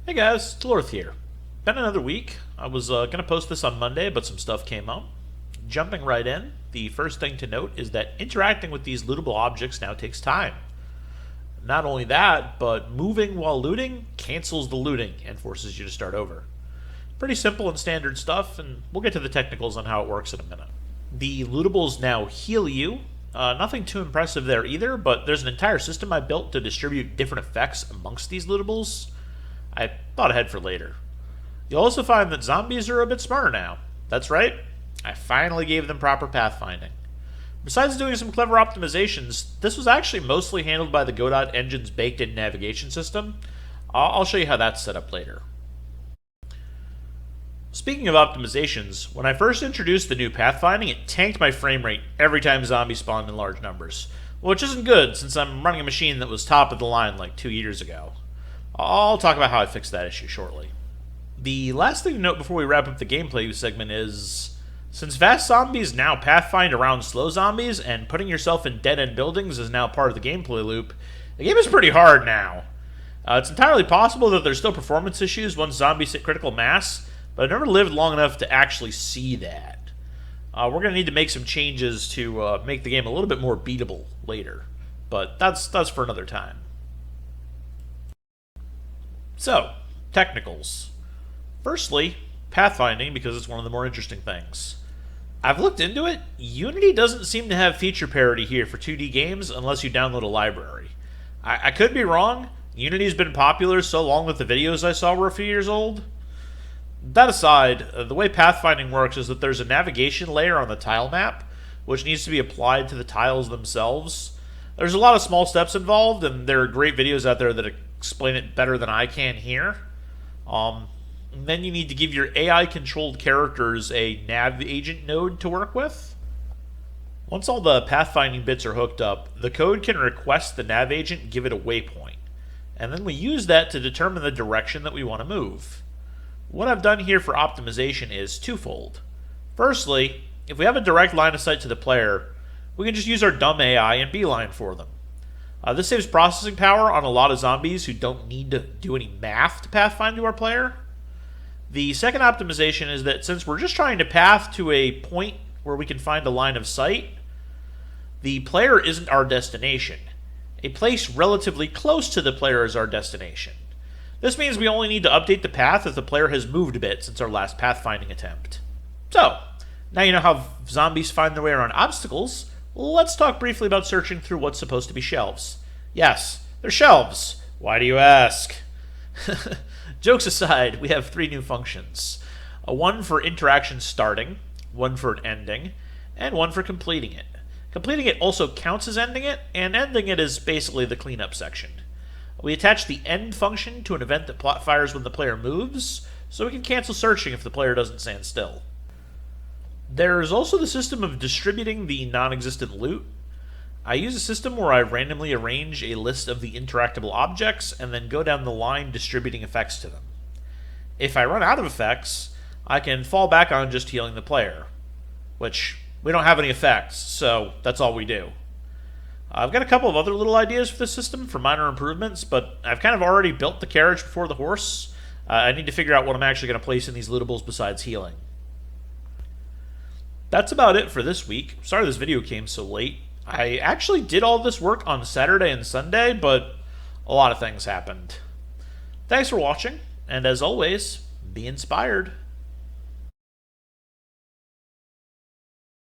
Hey guys, it's Lorth here. Been another week. I was going to post this on Monday, but some stuff came up. Jumping right in, the first thing to note is that interacting with these lootable objects now takes time. Not only that, but moving while looting cancels the looting and forces you to start over. Pretty simple and standard stuff, and we'll get to the technicals on how it works in a minute. The lootables now heal you. Nothing too impressive there either, but there's an entire system I built to distribute different effects amongst these lootables. I thought ahead for later. You'll also find that zombies are a bit smarter now. That's right, I finally gave them proper pathfinding. Besides doing some clever optimizations, this was actually mostly handled by the Godot engine's baked-in navigation system. I'll show you how that's set up later. Speaking of optimizations, when I first introduced the new pathfinding, it tanked my frame rate every time zombies spawned in large numbers, which isn't good since I'm running a machine that was top of the line like 2 years ago. I'll talk about how I fixed that issue shortly. The last thing to note before we wrap up the gameplay segment is, since fast zombies now pathfind around slow zombies and putting yourself in dead-end buildings is now part of the gameplay loop, the game is pretty hard now. It's entirely possible that there's still performance issues once zombies hit critical mass, but I've never lived long enough to actually see that. We're going to need to make some changes to make the game a little bit more beatable later, but that's for another time. So, technicals. Firstly, pathfinding, because it's one of the more interesting things. I've looked into it. Unity doesn't seem to have feature parity here for 2D games unless you download a library. I could be wrong. Unity's been popular so long that the videos I saw were a few years old. That aside, the way pathfinding works is that there's a navigation layer on the tile map, which needs to be applied to the tiles themselves. There's a lot of small steps involved, and there are great videos out there that explain it better than I can here. And then you need to give your AI-controlled characters a nav agent node to work with. Once all the pathfinding bits are hooked up, the code can request the nav agent give it a waypoint, and then we use that to determine the direction that we want to move. What I've done here for optimization is twofold. Firstly, if we have a direct line of sight to the player, we can just use our dumb AI and beeline for them. This saves processing power on a lot of zombies who don't need to do any math to pathfind to our player. The second optimization is that since we're just trying to path to a point where we can find a line of sight, the player isn't our destination. A place relatively close to the player is our destination. This means we only need to update the path if the player has moved a bit since our last pathfinding attempt. So, now you know how zombies find their way around obstacles. Let's talk briefly about searching through what's supposed to be shelves. Yes, they're shelves. Why do you ask? Jokes aside, we have 3 new functions. One for interaction starting, one for ending, and one for completing it. Completing it also counts as ending it, and ending it is basically the cleanup section. We attach the end function to an event that fires when the player moves, so we can cancel searching if the player doesn't stand still. There's also the system of distributing the non-existent loot. I use a system where I randomly arrange a list of the interactable objects and then go down the line distributing effects to them. If I run out of effects, I can fall back on just healing the player, which we don't have any effects, so that's all we do. I've got a couple of other little ideas for this system for minor improvements, but I've kind of already built the carriage before the horse. I need to figure out what I'm actually going to place in these lootables besides healing. That's about it for this week. Sorry this video came so late. I actually did all this work on Saturday and Sunday, but a lot of things happened. Thanks for watching, and as always, be inspired.